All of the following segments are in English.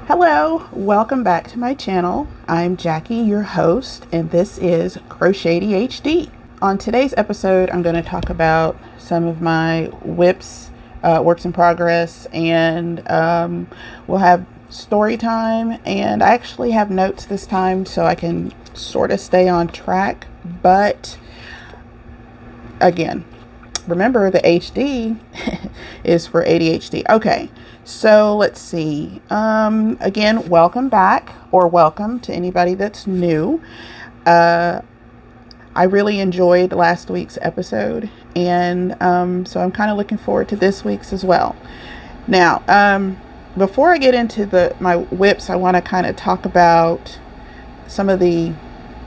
Hello, welcome back to my channel. I'm Jackie, your host, and this is CROCHETED HD. On today's episode, I'm going to talk about some of my WIPs, works in progress, and we'll have story time. And I actually have notes this time so I can sort of stay on track. But again, remember the HD is for ADHD. Okay. So let's see. Again, welcome back, or welcome to anybody that's new. I really enjoyed last week's episode, and so I'm kind of looking forward to this week's as well. Now, before I get into my WIPs, I want to kind of talk about some of the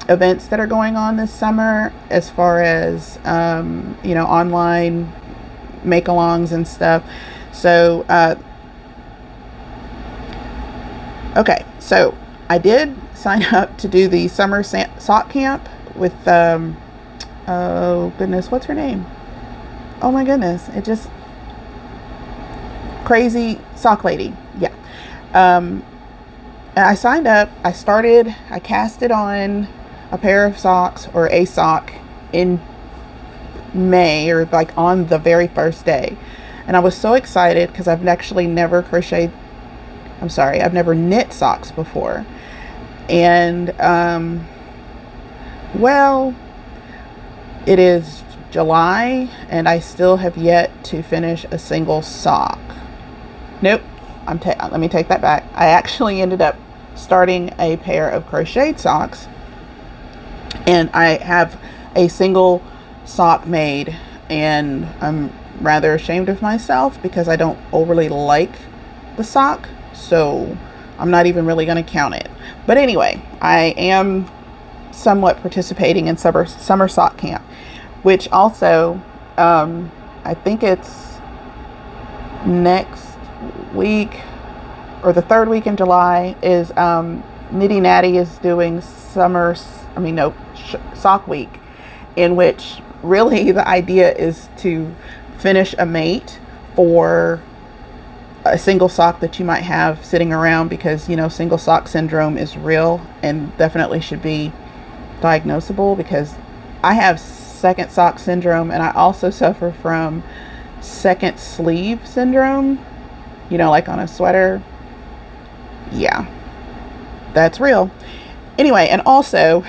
events that are going on this summer, as far as online make-alongs and stuff. So okay, so I did sign up to do the summer sock camp with, oh goodness, what's her name? Oh my goodness, Crazy Sock Lady. Yeah. And I signed up, I casted on a pair of socks, or a sock, in May, or like on the very first day. And I was so excited because I've actually never I've never knit socks before. And, well, it is July and I still have yet to finish a single sock. Nope. Let me take that back. I actually ended up starting a pair of crocheted socks, and I have a single sock made, and I'm rather ashamed of myself because I don't overly like the sock. So I'm not even really going to count it. But anyway, I am somewhat participating in summer sock camp, which also, I think it's next week, or the third week in July, is Nitty Natty is doing sock week, in which really the idea is to finish a mate for a single sock that you might have sitting around, because single sock syndrome is real and definitely should be diagnosable, because I have second sock syndrome, and I also suffer from second sleeve syndrome, like on a sweater. Yeah, that's real. Anyway, and also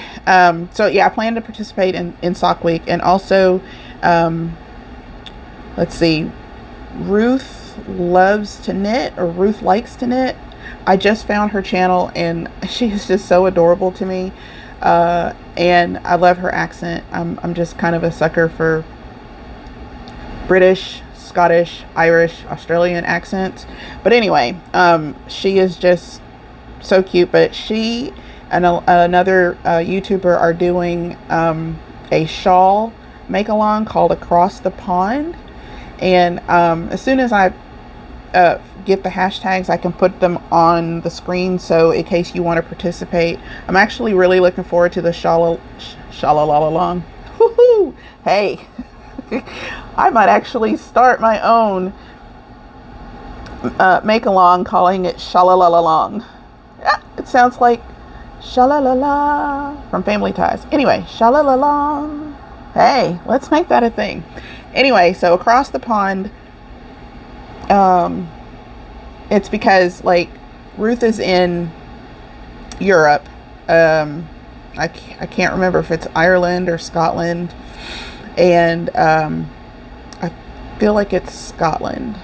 so yeah, I plan to participate in sock week. And also let's see, Ruth likes to knit. I just found her channel, and she's just so adorable to me, and I love her accent. I'm just kind of a sucker for British, Scottish, Irish, Australian accents. But anyway, she is just so cute. But she and another YouTuber are doing a shawl make along called Across the Pond. And as soon as I get the hashtags, I can put them on the screen, so in case you want to participate. I'm actually really looking forward to the shawl-along. Woohoo! Hey, I might actually start my own make-along, calling it shawl-along. Yeah, it sounds like sha-la-la-la from Family Ties. Anyway, shawl-along. Hey, let's make that a thing. Anyway, so Across the Pond, it's because, like, Ruth is in Europe. I can't remember if it's Ireland or Scotland, and I feel like it's Scotland,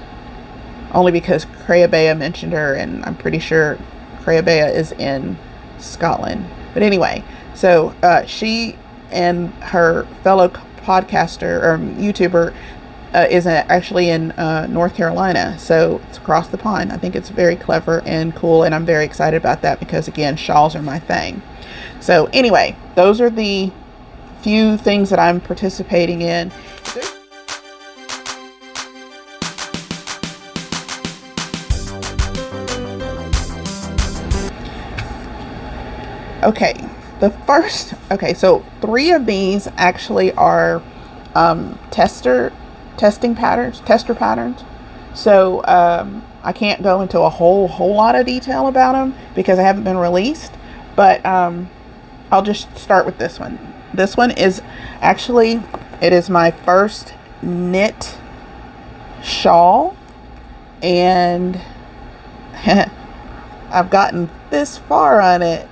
only because Creabea mentioned her, and I'm pretty sure Creabea is in Scotland. But anyway, so she and her fellow podcaster or YouTuber is actually in North Carolina, so it's across the pond. I think it's very clever and cool, and I'm very excited about that because, again, shawls are my thing. So anyway, those are the few things that I'm participating in. So 3 of these actually are tester patterns. So I can't go into a whole lot of detail about them because I haven't been released. But I'll just start with this one. This one is actually, it is my first knit shawl, and I've gotten this far on it.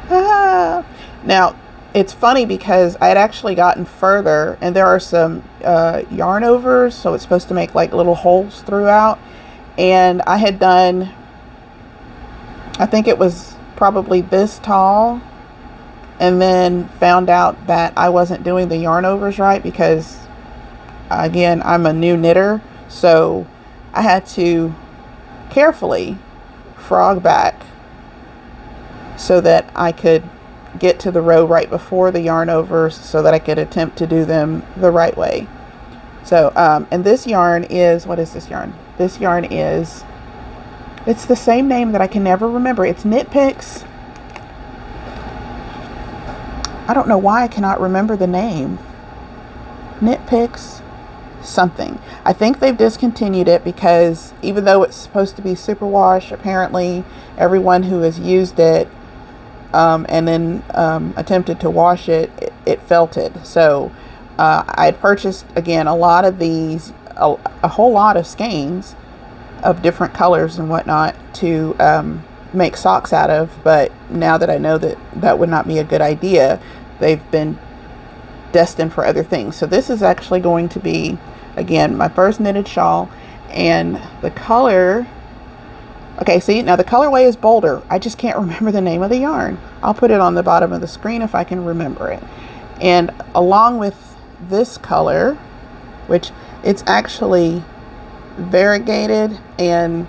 Now, it's funny because I had actually gotten further, and there are some yarn overs, so it's supposed to make like little holes throughout. And I had done, I think it was probably this tall, and then found out that I wasn't doing the yarn overs right because, again, I'm a new knitter, so I had to carefully frog back so that I could get to the row right before the yarn overs so that I could attempt to do them the right way. So and this yarn is, what is this yarn? This yarn is, it's the same name that I can never remember. It's Knit Picks. I don't know why I cannot remember the name. Knit Picks something. I think they've discontinued it because even though it's supposed to be superwash, apparently everyone who has used it and then attempted to wash it, it felted. So I had purchased, again, a lot of these, a whole lot of skeins of different colors and whatnot to make socks out of, but now that I know that that would not be a good idea, they've been destined for other things. So this is actually going to be, again, my first knitted shawl, and the color, okay, see, now the colorway is Boulder. I just can't remember the name of the yarn. I'll put it on the bottom of the screen if I can remember it. And along with this color, which it's actually variegated, and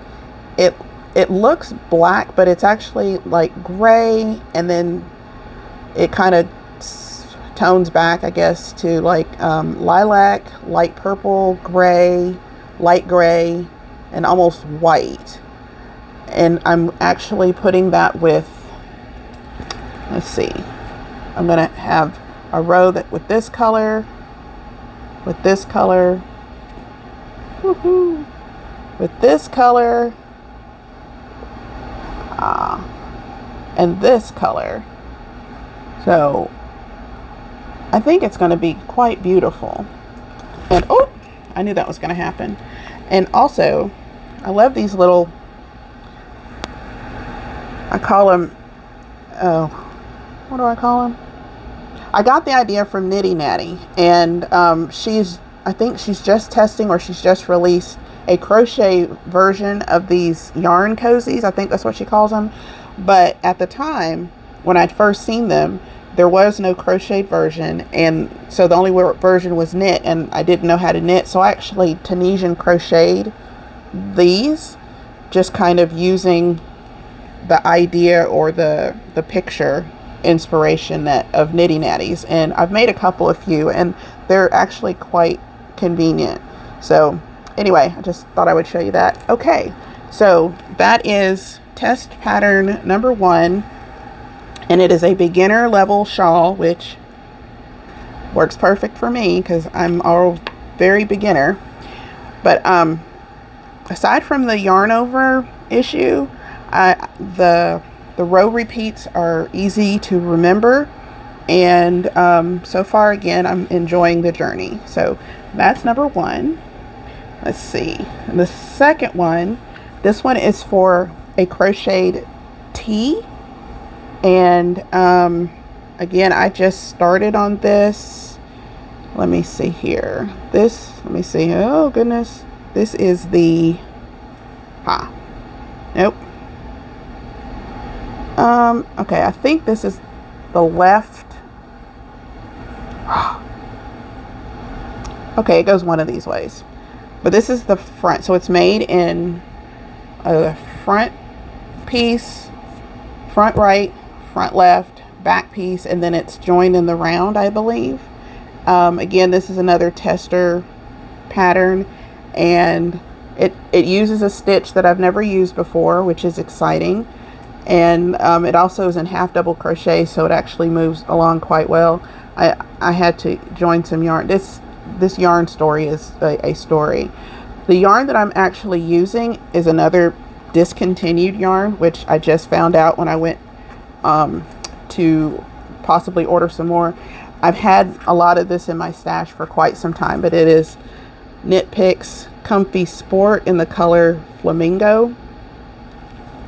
it looks black, but it's actually like gray, and then it kind of tones back, I guess, to like lilac, light purple, gray, light gray, and almost white. And I'm actually putting that with, let's see, I'm gonna have a row that with this color, with this color, woohoo, with this color, and this color. So I think it's going to be quite beautiful. And oh, I knew that was going to happen. And also, I love these little, I call them, what do I call them? I got the idea from Nitty Natty, and I think she's just testing, or she's just released a crochet version of these yarn cozies. I think that's what she calls them. But at the time when I'd first seen them, there was no crocheted version, and so the only version was knit, and I didn't know how to knit, so I actually Tunisian crocheted these, just kind of using the idea or the picture inspiration that of Nitty Natties. And I've made a couple of few, and they're actually quite convenient. So anyway, I just thought I would show you that. Okay, so that is test pattern number 1, and it is a beginner level shawl, which works perfect for me because I'm all very beginner. But aside from the yarn over issue, the row repeats are easy to remember, and so far, again, I'm enjoying the journey. So that's number 1. Let's see, and the second one, this one is for a crocheted tee, and again, I just started on this. Let me see here. Let me see. Oh goodness, this is the nope. Okay, I think this is the left. Okay, it goes one of these ways, but this is the front, so it's made in a front piece, front right, front left, back piece, and then it's joined in the round, I believe. Again, this is another tester pattern, and it uses a stitch that I've never used before, which is exciting. And it also is in half double crochet, so it actually moves along quite well. I had to join some yarn. This yarn story is a story. The yarn that I'm actually using is another discontinued yarn, which I just found out when I went to possibly order some more. I've had a lot of this in my stash for quite some time, but it is Knit Picks Comfy Sport in the color Flamingo.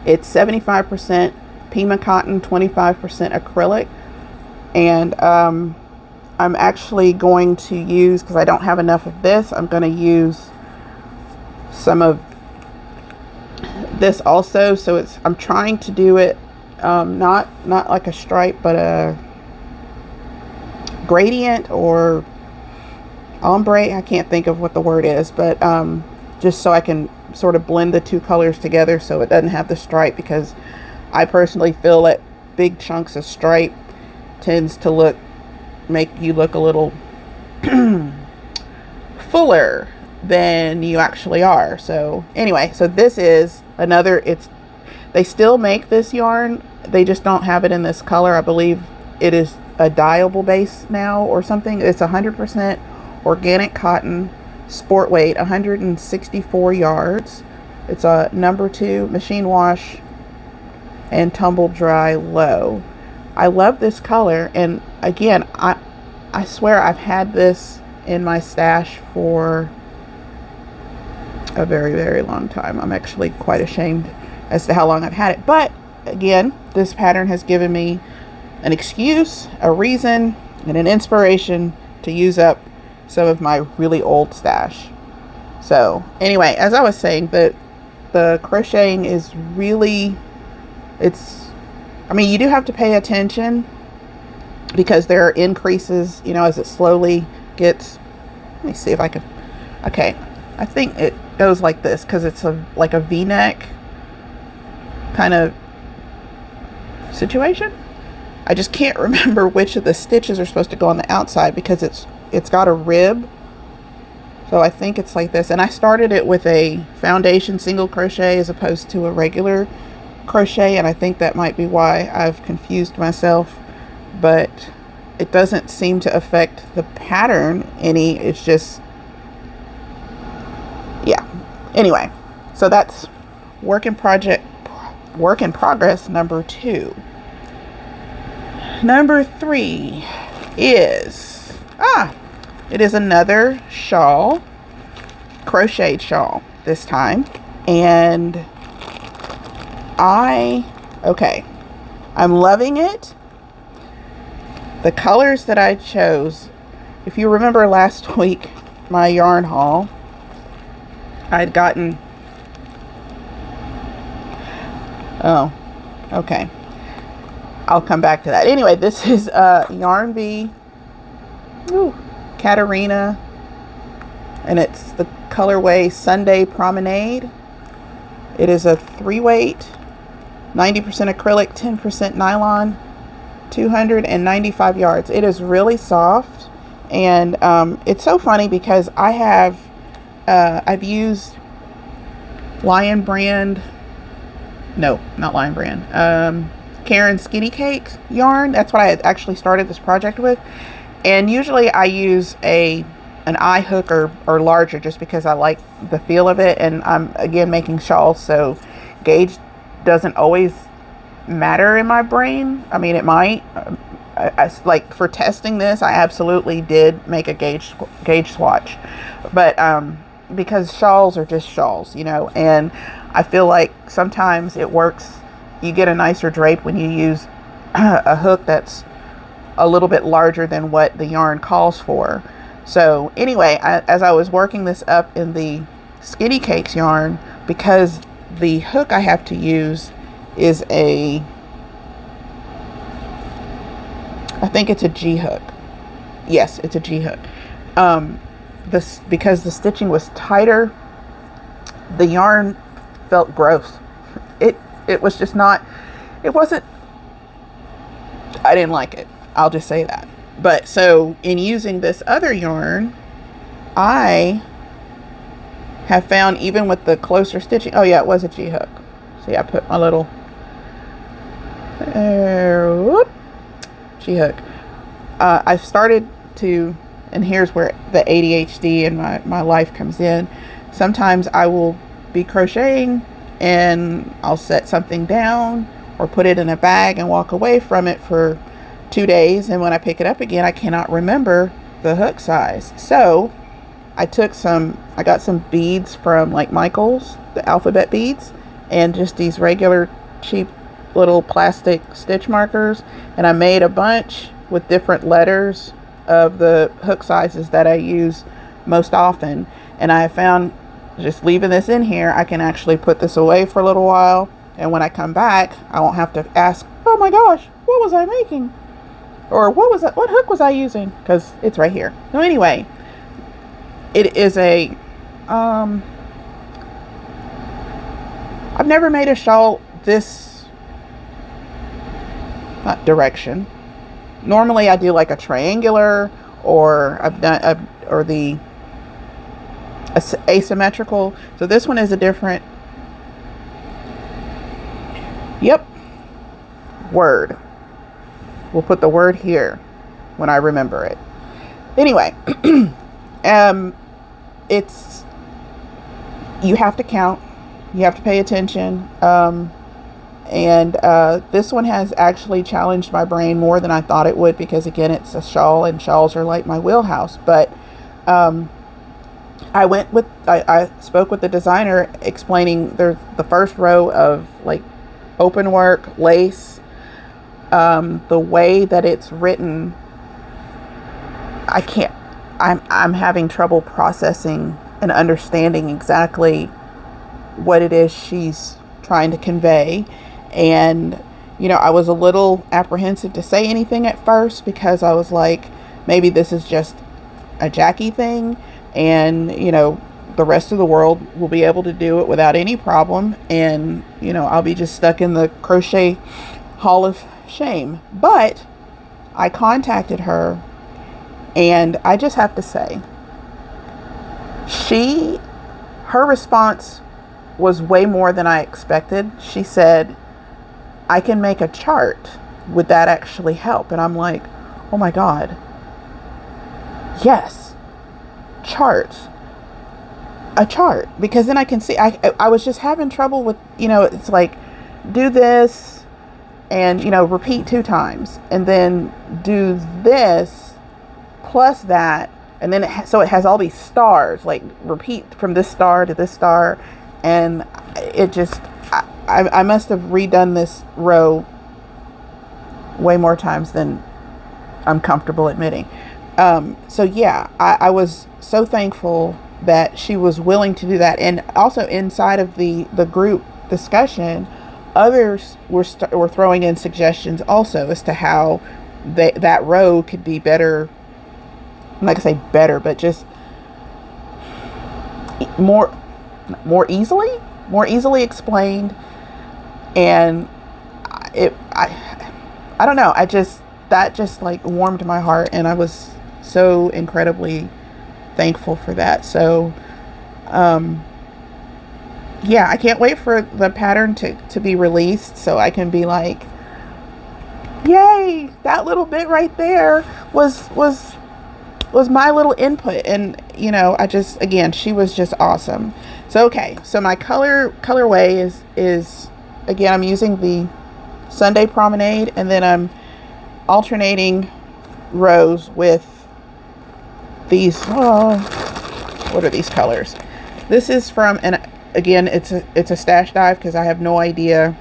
It's 75% Pima cotton, 25% acrylic, and I'm actually going to use, because I don't have enough of this, I'm going to use some of this also. So I'm trying to do it not like a stripe, but a gradient or ombre. I can't think of what the word is, but just so I can sort of blend the two colors together so it doesn't have the stripe, because I personally feel that big chunks of stripe tends to make you look a little fuller than you actually are. So anyway, so this is another, they still make this yarn, they just don't have it in this color. I believe it is a dyeable base now or something. It's 100% organic cotton, sport weight, 164 yards. It's a number 2 machine wash and tumble dry low. I love this color, and again, I swear I've had this in my stash for a very, very long time. I'm actually quite ashamed as to how long I've had it, but again, this pattern has given me an excuse, a reason, and an inspiration to use up some of my really old stash. So anyway, as I was saying, the crocheting is really, I mean, you do have to pay attention because there are increases, you know, as it slowly gets. Let me see if I can. Okay, I think it goes like this because it's like a V-neck kind of situation. I just can't remember which of the stitches are supposed to go on the outside because it's got a rib. So I think it's like this. And I started it with a foundation single crochet as opposed to a regular crochet, and I think that might be why I've confused myself, but it doesn't seem to affect the pattern any. It's just, yeah. Anyway, so that's work in progress number 2. Number 3 is it is another shawl, crocheted shawl this time, and I'm loving it. The colors that I chose, if you remember last week, my yarn haul, I'd gotten, oh, okay, I'll come back to that. Anyway, this is Yarn Bee Katarina, and it's the colorway Sunday Promenade. It is a 3-weight, 90% acrylic, 10% nylon, 295 yards. It is really soft, and it's so funny because I have I've used Lion Brand, no, not Lion Brand, Karen Skinny Cakes yarn. That's what I had actually started this project with, and usually I use an eye hook or larger just because I like the feel of it, and I'm again making shawls, so gauge doesn't always matter in my brain. I mean, it might. I like for testing this, I absolutely did make a gauge swatch, but because shawls are just shawls, you know, and I feel like sometimes it works. You get a nicer drape when you use a hook that's a little bit larger than what the yarn calls for. So anyway, as I was working this up in the Skinny Cakes yarn, because the hook I have to use is I think it's a G hook. Yes, it's a G hook. Because the stitching was tighter, the yarn felt gross. It was just not, it wasn't, I didn't like it. I'll just say that. But so in using this other yarn, I have found, even with the closer stitching, oh yeah, it was a G hook. See, I put my little G hook. I've started to, and here's where the ADHD in my life comes in. Sometimes I will be crocheting and I'll set something down or put it in a bag and walk away from it for 2 days, and when I pick it up again I cannot remember the hook size. So I got some beads from like Michael's, the alphabet beads, and just these regular cheap little plastic stitch markers, and I made a bunch with different letters of the hook sizes that I use most often. And I found just leaving this in here, I can actually put this away for a little while, and when I come back I won't have to ask, oh my gosh, what was I making, or what hook was I using, because it's right here. So anyway, it is a I've never made a shawl this direction. Normally I do like a triangular, or I've done the asymmetrical. So this one is a different, yep, word. We'll put the word here when I remember it. Anyway, it's, you have to count, you have to pay attention, and this one has actually challenged my brain more than I thought it would, because again, it's a shawl and shawls are like my wheelhouse. But I spoke with the designer explaining the first row of like open work, lace, the way that it's written, I'm having trouble processing and understanding exactly what it is she's trying to convey. And you know, I was a little apprehensive to say anything at first, because I was like, maybe this is just a Jackie thing, and you know, the rest of the world will be able to do it without any problem, and you know, I'll be just stuck in the crochet hall of shame. But I contacted her, and I just have to say, her response was way more than I expected. She said, I can make a chart. Would that actually help? And I'm like, oh my God. Yes. Charts. A chart. Because then I can see, I was just having trouble with, you know, it's like, do this and, you know, repeat 2 times, and then do this plus that. And then so it has all these stars, like repeat from this star to this star. And it just, I must have redone this row way more times than I'm comfortable admitting. So yeah, I was so thankful that she was willing to do that. And also inside of the group discussion, others were throwing in suggestions also as to how that row could be better. I'm not gonna say better, but just more easily explained. And I don't know, that just like warmed my heart, and I was so incredibly thankful for that. So yeah, I can't wait for the pattern to be released, so I can be like, yay, that little bit right there was my little input. And you know, again, she was just awesome. So okay, so my colorway is again, I'm using the Sunday Promenade, and then I'm alternating rows with these, what are these colors? This is from, and again, it's a stash dive, because I have no idea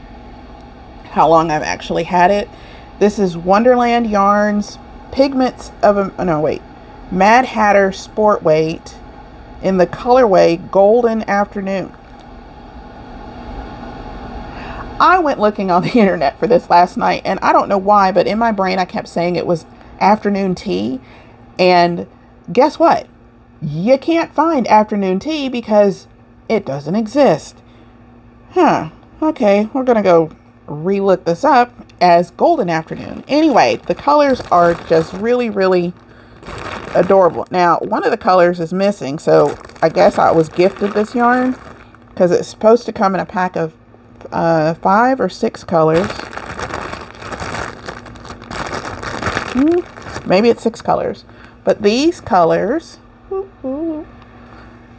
how long I've actually had it. This is Wonderland Yarns Pigments of Mad Hatter Sport Weight in the colorway Golden Afternoon. I went looking on the internet for this last night, and I don't know why, but in my brain I kept saying it was afternoon tea. And guess what? You can't find afternoon tea because it doesn't exist. Okay, we're gonna go re-look this up as Golden Afternoon. Anyway, the colors are just really, really adorable. Now, one of the colors is missing, so I guess I was gifted this yarn, because it's supposed to come in a pack of 5 or 6 colors. Maybe it's 6 colors. But these colors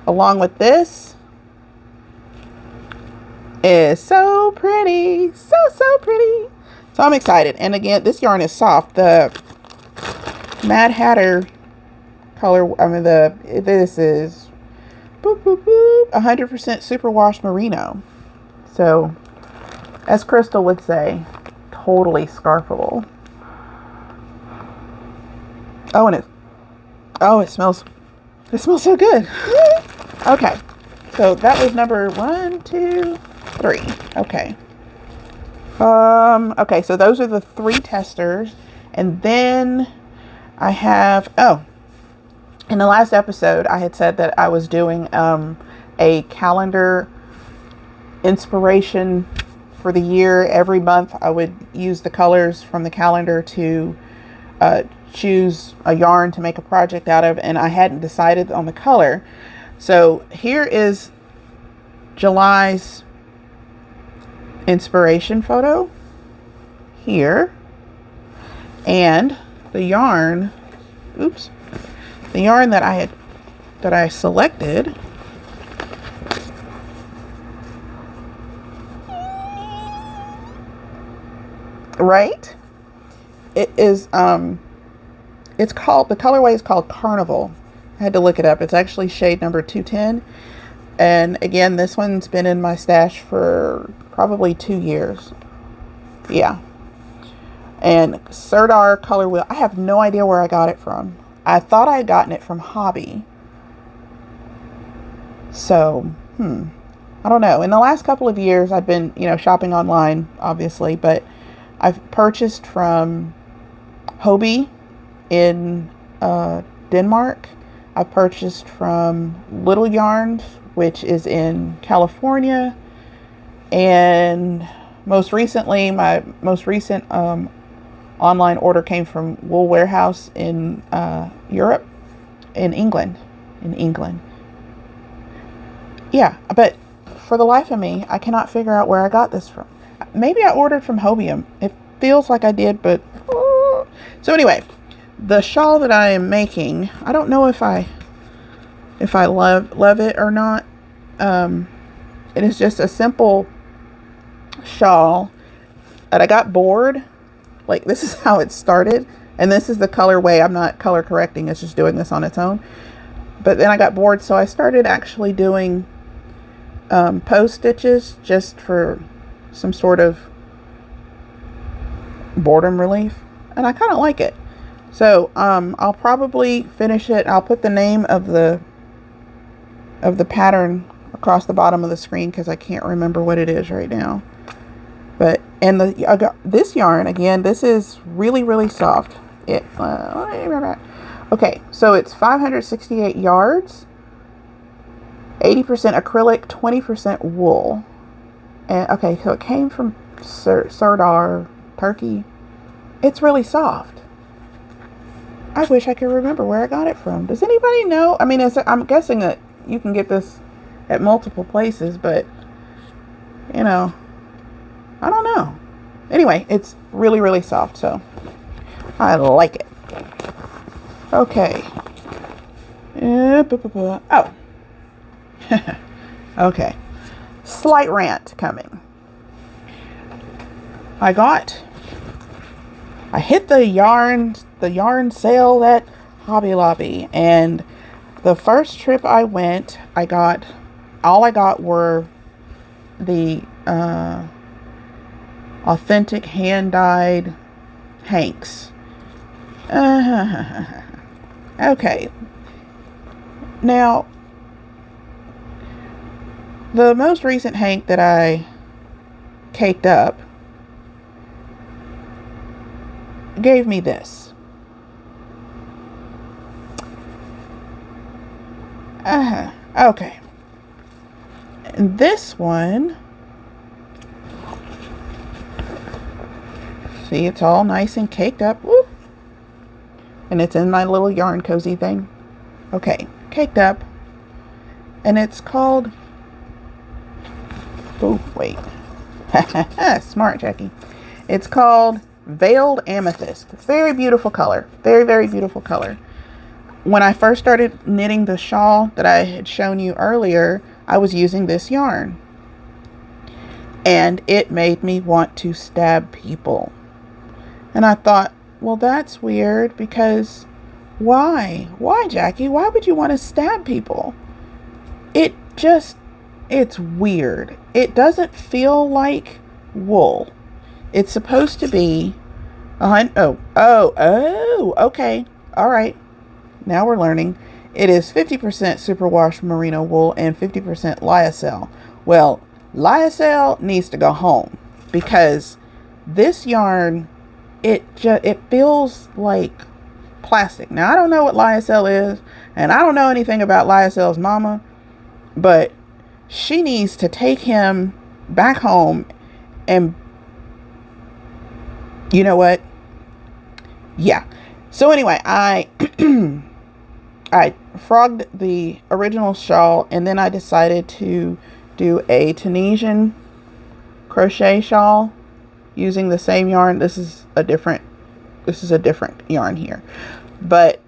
along with this is so pretty. So pretty. So I'm excited. And again, this yarn is soft. The Mad Hatter color, this is 100% superwash merino. So, as Crystal would say, totally scarfable. Oh, it smells so good. Okay, so that was number 1, 2, 3. Okay. Okay, so those are the 3 testers. And then I have, in the last episode, I had said that I was doing a calendar inspiration for the year. Every month I would use the colors from the calendar to choose a yarn to make a project out of, and I hadn't decided on the color. So here is July's inspiration photo here, and the yarn, the yarn that I selected right, it is it's called, the colorway is called Carnival. I had to look it up. It's actually shade number 210. And again, this one's been in my stash for probably 2 years. Yeah. And Serdar color wheel. I have no idea where I got it from. I thought I had gotten it from Hobby. So, I don't know. In the last couple of years, I've been, shopping online, obviously, but I've purchased from Hobby in Denmark. I've purchased from Little Yarns, which is in California. And most recently, my most recent online order came from Wool Warehouse in Europe, in England. Yeah, but for the life of me, I cannot figure out where I got this from. Maybe I ordered from Hobium. It feels like I did, but... So anyway, the shawl that I am making, I don't know if I love it or not. It is just a simple shawl that I got bored. Like, this is how it started. And this is the colorway. I'm not color correcting. It's just doing this on its own. But then I got bored, so I started actually doing post stitches just for some sort of boredom relief. And I kind of like it. So I'll probably finish it. I'll put the name of the pattern across the bottom of the screen because I can't remember what it is right now. But, and I got this yarn again. This is really, really soft. Okay, so it's 568 yards, 80% acrylic, 20% wool. And okay, so it came from Serdar, Turkey. It's really soft. I wish I could remember where I got it from. Does anybody know? I mean, I'm guessing that you can get this at multiple places, but I don't know. Anyway, it's really, really soft, so I like it. Okay. Oh. Okay. Slight rant coming. I hit the yarn sale at Hobby Lobby, and the first trip I went, all I got were the authentic hand-dyed hanks. Okay. Now, the most recent hank that I caked up gave me this. Okay. And this one, see, it's all nice and caked up. Whoop. And it's in my little yarn cozy thing. Okay, caked up. And it's called... Oh, wait. Smart, Jackie. It's called Veiled Amethyst. Very beautiful color. Very, very beautiful color. when I first started knitting the shawl that I had shown you earlier, I was using this yarn. And it made me want to stab people. And I thought, well, that's weird, because why? Why, Jackie? Why would you want to stab people? It's weird. It doesn't feel like wool. It's supposed to be, okay. All right. Now we're learning. It is 50% superwash merino wool and 50% lyocell. Well, lyocell needs to go home, because this yarn, it feels like plastic. Now, I don't know what lyocell is, and I don't know anything about lyocell's mama, but she needs to take him back home. And you know what? Yeah. So anyway, I I frogged the original shawl, and then I decided to do a Tunisian crochet shawl using the same yarn. This is a different yarn here, but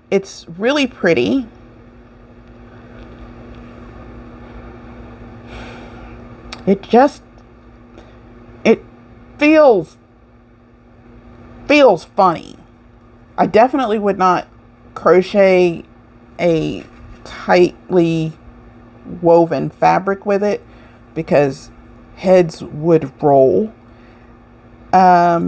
it's really pretty. It feels funny. I definitely would not crochet a tightly woven fabric with it, because heads would roll. I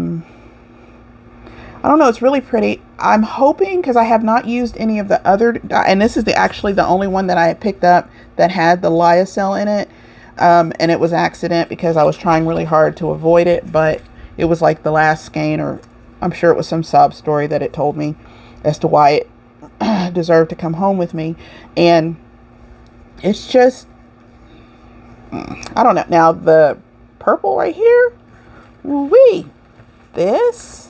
don't know. It's really pretty. I'm hoping, because I have not used any of the other, and this is actually the only one that I had picked up that had the lyocell in it. And it was accident, because I was trying really hard to avoid it, but it was like the last skein, or I'm sure it was some sob story that it told me as to why it deserved to come home with me. And it's just, I don't know. Now the purple right here, this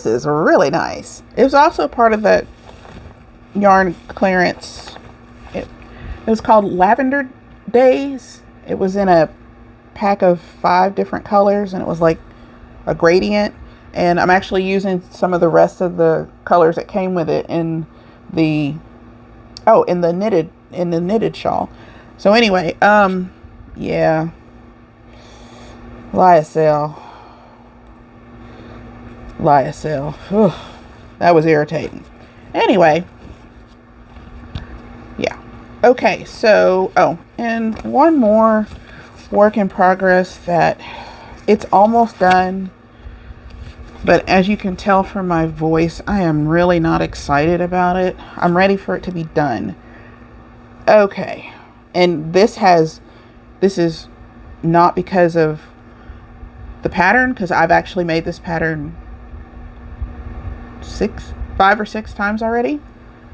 is really nice. It was also part of the yarn clearance. It was called Lavender Days. It was in a pack of 5 different colors, and it was like a gradient. And I'm actually using some of the rest of the colors that came with it in the knitted shawl. So anyway, yeah, lyocell. Ugh, that was irritating. Anyway, yeah. Okay, so, and one more work in progress that it's almost done. But as you can tell from my voice, I am really not excited about it. I'm ready for it to be done. Okay. And this is not because of the pattern, because I've actually made this pattern 5 or 6 times already.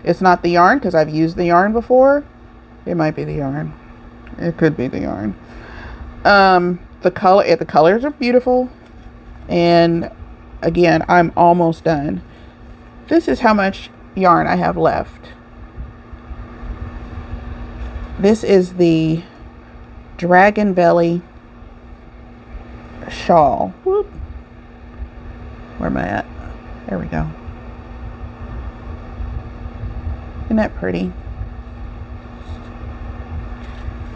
It's not the yarn, because I've used the yarn before. It might be the yarn. It could be the yarn. The colors are beautiful. And again, I'm almost done. This is how much yarn I have left. This is the Dragon Belly shawl. Whoop. Where am I at? There we go. Isn't that pretty?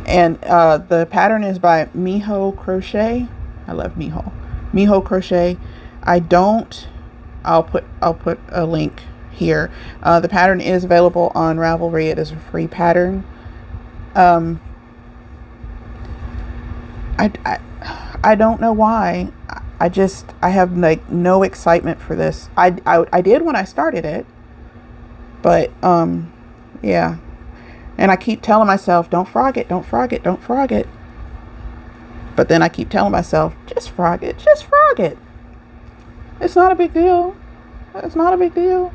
And the pattern is by Miho Crochet. I love Miho. Miho Crochet. I'll put a link here. The pattern is available on Ravelry. It is a free pattern. I don't know why. I have like no excitement for this. I did when I started it, but yeah. And I keep telling myself, don't frog it, don't frog it, don't frog it. But then I keep telling myself, just frog it, just frog it. It's not a big deal. It's not a big deal.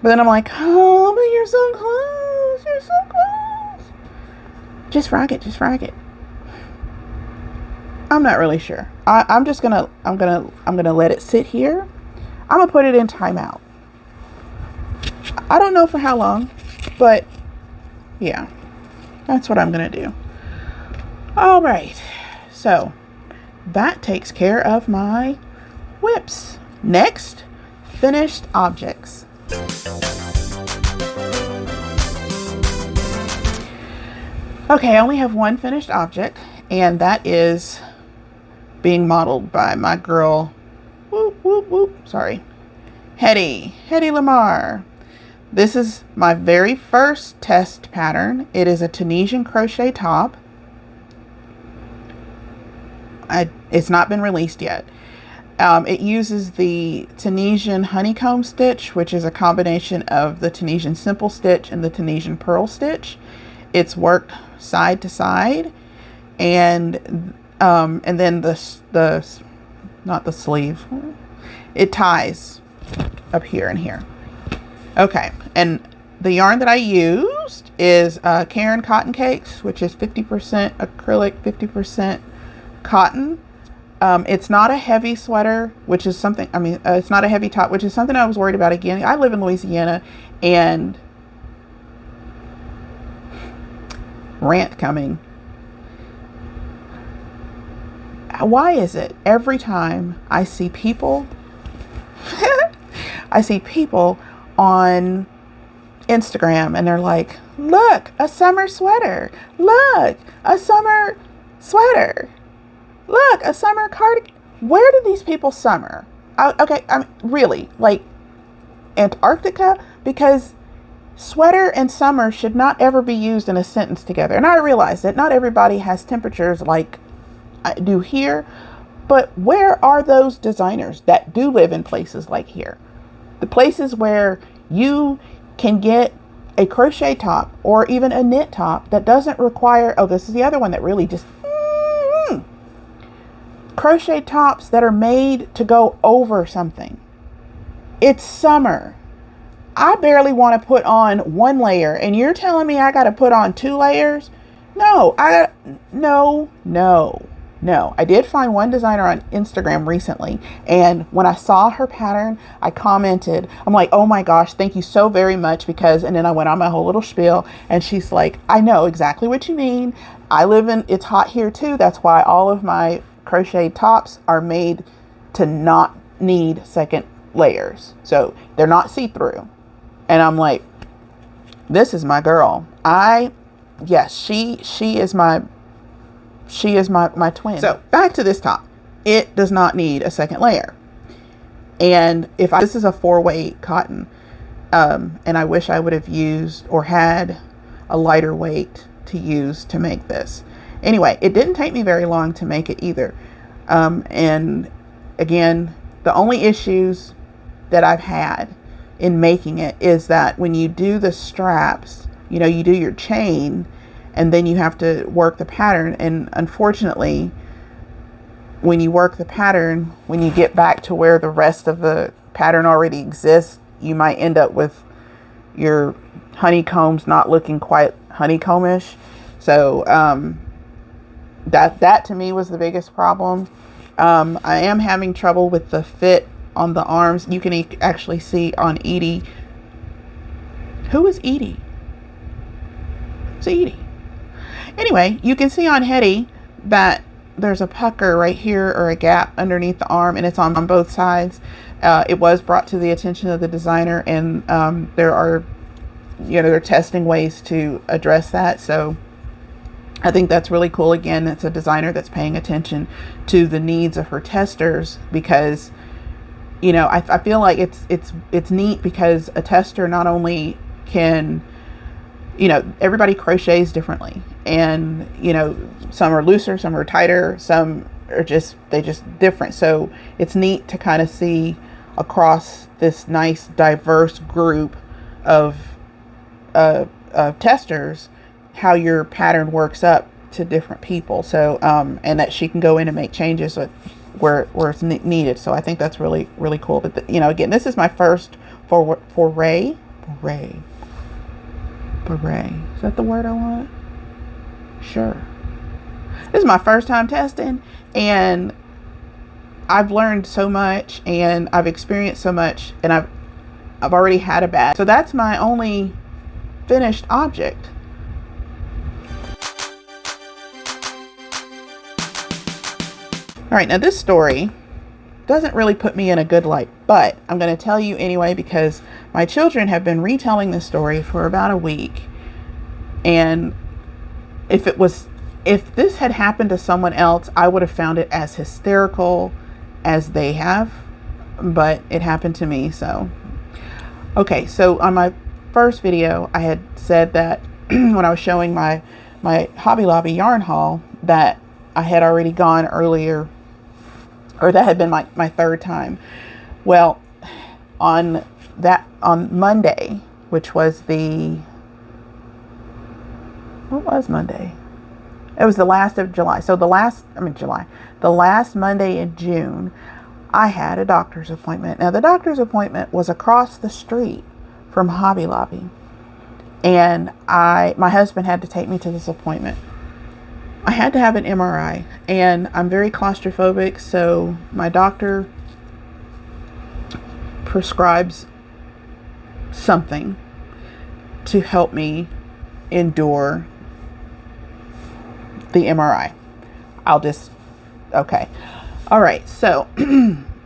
But then I'm like, oh, but you're so close. You're so close. Just frog it, just frog it. I'm not really sure. I'm gonna let it sit here. I'm gonna put it in timeout. I don't know for how long, but yeah, that's what I'm gonna do. All right, so that takes care of my whips. Next, finished objects. Okay, I only have one finished object, and that is being modeled by my girl, Hedy Lamar. This is my very first test pattern. It is a Tunisian crochet top. It's not been released yet. It uses the Tunisian honeycomb stitch, which is a combination of the Tunisian simple stitch and the Tunisian purl stitch. It's worked side to side, and then not the sleeve, it ties up here and here. Okay, and the yarn that I used is Karen Cotton Cakes, which is 50% acrylic, 50% cotton. It's not a heavy sweater, which is something, it's not a heavy top, which is something I was worried about again. I live in Louisiana, and rant coming. Why is it every time I see people, on Instagram and they're like, look, a summer sweater, look, a summer sweater, look, a summer cardigan. Where do these people summer? Okay, really, like Antarctica? Because sweater and summer should not ever be used in a sentence together. And I realize that not everybody has temperatures like I do here, but where are those designers that do live in places like here? The places where you can get a crochet top or even a knit top that doesn't require, oh, this is the other one that really just, crochet tops that are made to go over something. It's summer. I barely want to put on one layer, and you're telling me I got to put on 2 layers? No, no. I did find one designer on Instagram recently, and when I saw her pattern, I commented, I'm like, oh my gosh, thank you so very much, because, and then I went on my whole little spiel, and she's like, I know exactly what you mean. It's hot here too. That's why all of my crochet tops are made to not need second layers. So they're not see-through. And I'm like, this is my girl. Yes, she is my twin. So back to this top. It does not need a second layer. And this is a 4-weight cotton, and I wish I would have used or had a lighter weight to use to make this. Anyway, it didn't take me very long to make it either. And again, the only issues that I've had in making it is that when you do the straps, you do your chain, and then you have to work the pattern. And unfortunately, when you work the pattern, when you get back to where the rest of the pattern already exists, you might end up with your honeycombs not looking quite honeycombish. So that to me was the biggest problem. I am having trouble with the fit on the arms. You can actually see on Edie. Who is Edie? It's Edie. Anyway, you can see on Hedy that there's a pucker right here, or a gap underneath the arm, and it's on both sides. It was brought to the attention of the designer, and they're testing ways to address that. So I think that's really cool. Again, it's a designer that's paying attention to the needs of her testers, because I feel like it's neat, because a tester not only can, everybody crochets differently, and some are looser, some are tighter, some are just different. So it's neat to kind of see across this nice diverse group of testers how your pattern works up to different people. So and that she can go in and make changes where it's needed. So I think that's really, really cool. But again, this is my first foray. Is that the word I want? Sure. This is my first time testing, and I've learned so much, and I've experienced so much, and I've already had a batch. So that's my only finished object. All right, now this story doesn't really put me in a good light, but I'm going to tell you anyway, because My children have been retelling this story for about a week. And if this had happened to someone else, I would have found it as hysterical as they have, but it happened to me. So, okay. So on my first video, I had said that when I was showing my Hobby Lobby yarn haul, that I had already gone earlier, or that had been my third time. Well, on Monday, which was what was Monday? It was the last of July. So the last Monday in June, I had a doctor's appointment. Now the doctor's appointment was across the street from Hobby Lobby. And my husband had to take me to this appointment. I had to have an MRI, and I'm very claustrophobic, so my doctor prescribes something to help me endure the MRI. Okay. All right. So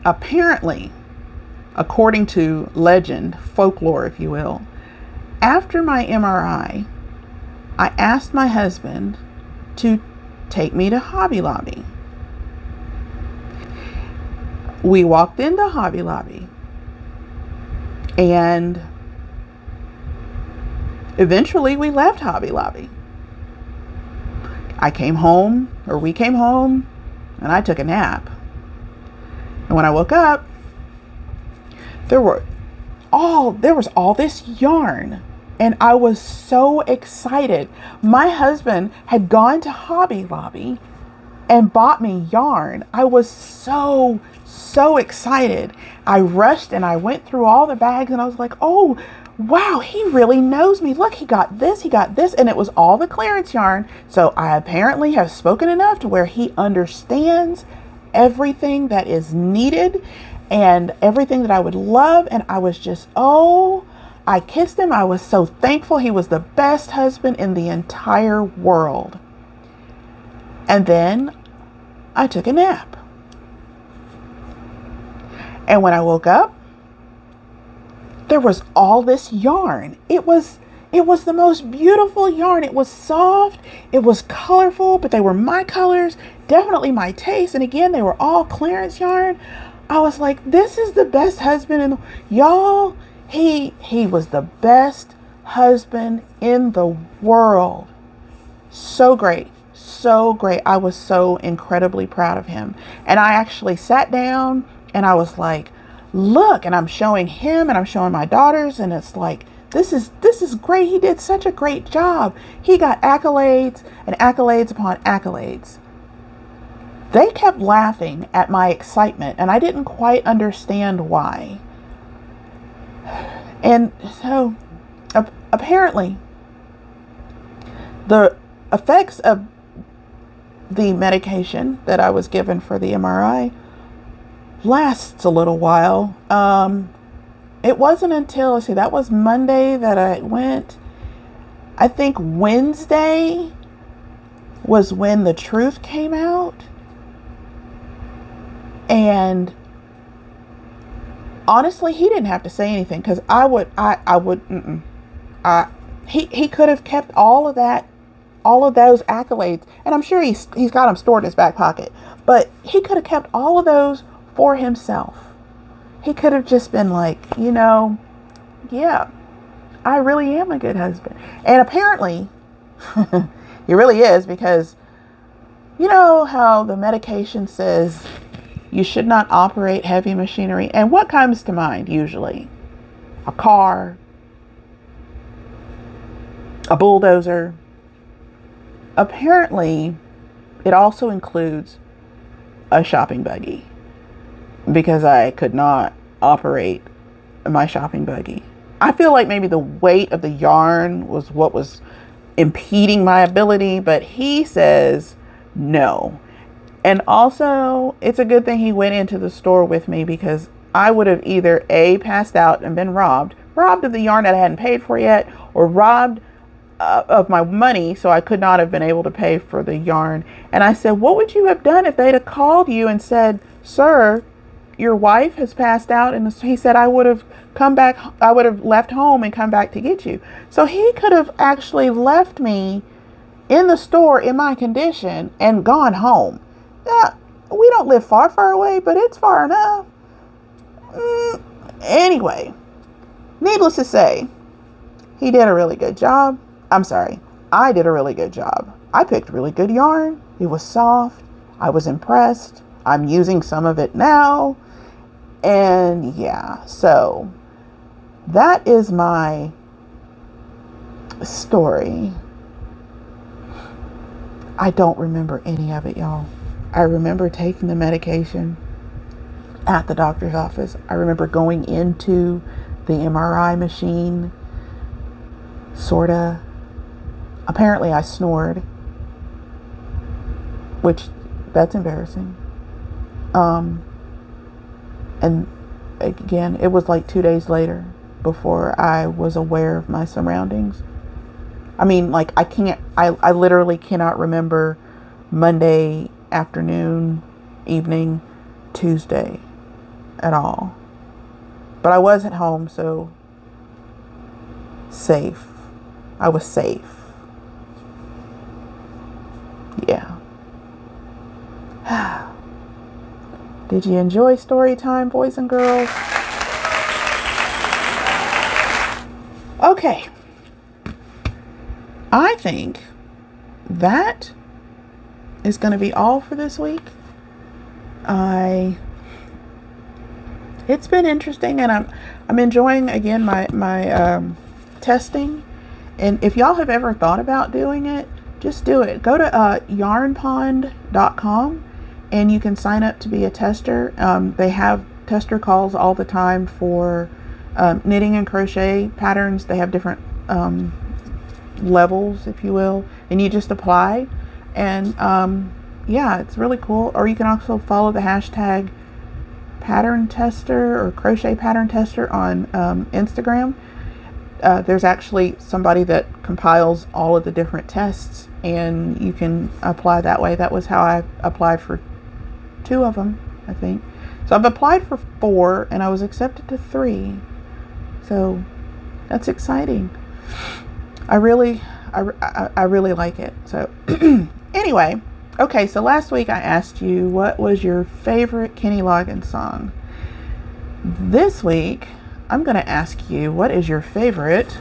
apparently, according to legend, folklore, if you will, after my MRI, I asked my husband to take me to Hobby Lobby. We walked into Hobby Lobby, and eventually we left Hobby Lobby. We came home, and I took a nap. And when I woke up, there was all this yarn, and I was so excited. My husband had gone to Hobby Lobby and bought me yarn. I was so excited. I rushed and I went through all the bags, and I was like, oh wow, he really knows me. Look, he got this, and it was all the clearance yarn. So I apparently have spoken enough to where he understands everything that is needed and everything that I would love. And I was just, I kissed him. I was so thankful. He was the best husband in the entire world. And then I took a nap. And when I woke up, there was all this yarn. It was the most beautiful yarn. It was soft. It was colorful, but they were my colors, definitely my taste. And again, they were all clearance yarn. I was like, this is the best husband y'all. He was the best husband in the world. So great. So great. I was so incredibly proud of him. And I actually sat down and I was like, look, and I'm showing him and I'm showing my daughters, and it's like, this is great. He did such a great job. He got accolades and accolades upon accolades. They kept laughing at my excitement, and I didn't quite understand why. And so apparently the effects of the medication that I was given for the MRI lasts a little while. It wasn't until, that was Monday that I went. I think Wednesday was when the truth came out. And honestly, he didn't have to say anything, because he could have kept all of those accolades, and I'm sure he's got them stored in his back pocket, but he could have kept all of those for himself. He could have just been like, yeah, I really am a good husband. And apparently he really is, because you know how the medication says you should not operate heavy machinery, and what comes to mind usually? A car, a bulldozer. Apparently it also includes a shopping buggy, because I could not operate my shopping buggy. I feel like maybe the weight of the yarn was what was impeding my ability, but he says no. And also, it's a good thing he went into the store with me, because I would have either A, passed out and been robbed of the yarn that I hadn't paid for yet, or robbed of my money, so I could not have been able to pay for the yarn. And I said, what would you have done if they'd have called you and said, sir, your wife has passed out, and he said I would have left home and come back to get you. So he could have actually left me in the store in my condition and gone home. We don't live far away, but it's far enough. Anyway, needless to say, he did a really good job. I'm sorry, I did a really good job. I picked really good yarn. It was soft. I was impressed. I'm using some of it now. And yeah, so that is my story. I don't remember any of it, y'all. I remember taking the medication at the doctor's office. I remember going into the MRI machine, sorta. Apparently I snored, which that's embarrassing. And again, it was like 2 days later before I was aware of my surroundings. I mean, like, I literally cannot remember Monday afternoon, evening, Tuesday at all. But I was at home, so safe. I was safe. Yeah. Did you enjoy story time, boys and girls? Okay. I think that is going to be all for this week. It's been interesting, and I'm enjoying again my testing. And if y'all have ever thought about doing it, just do it. Go to yarnpond.com and you can sign up to be a tester. They have tester calls all the time for knitting and crochet patterns. They have different levels, if you will, and you just apply. And yeah, it's really cool. Or you can also follow the hashtag pattern tester or crochet pattern tester on Instagram. There's actually somebody that compiles all of the different tests, and you can apply that way. That was how I applied for 2 of them, I think. So I've applied for 4, and I was accepted to 3. So that's exciting. I really like it. So anyway, okay. So last week I asked you what was your favorite Kenny Loggins song. This week I'm going to ask you, what is your favorite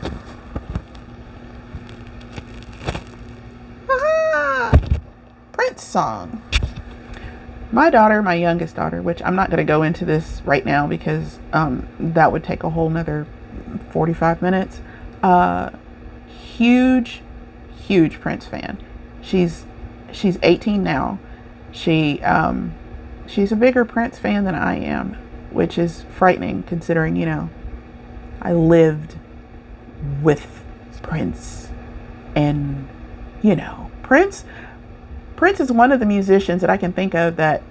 Prince song? My daughter, my youngest daughter, which I'm not going to go into this right now because that would take a whole nother 45 minutes. Huge Prince fan. She's 18 now. She's a bigger Prince fan than I am, which is frightening considering, you know, I lived with Prince, and you know, Prince is one of the musicians that I can think of that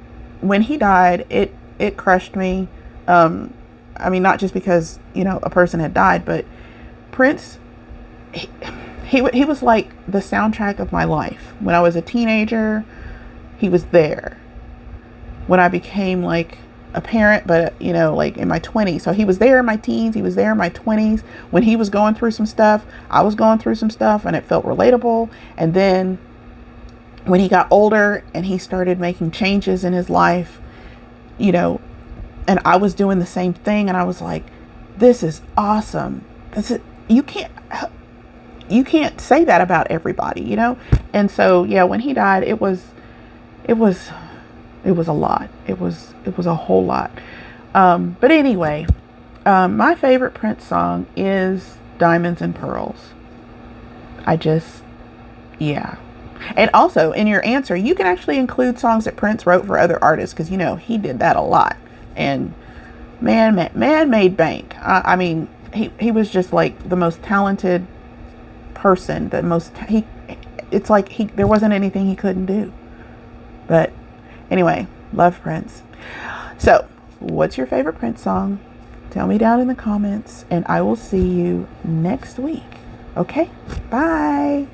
when he died, it crushed me. I mean, not just because, you know, a person had died, but Prince, he was like the soundtrack of my life. When I was a teenager, he was there. When I became like a parent, but you know, like in my 20s. So he was there in my teens, he was there in my 20s. When he was going through some stuff, I was going through some stuff, and it felt relatable. And then when he got older and he started making changes in his life, you know, and I was doing the same thing, and I was like, this is awesome. You can't say that about everybody, you know? And so, yeah, when he died, it was a lot. It was a whole lot. But anyway, my favorite Prince song is Diamonds and Pearls. Yeah. And also in your answer, you can actually include songs that Prince wrote for other artists, because, you know, he did that a lot. And man made bank. I mean, he was just like the most talented person, there wasn't anything he couldn't do. But anyway, love Prince. So what's your favorite Prince song? Tell me down in the comments, and I will see you next week. Okay, bye.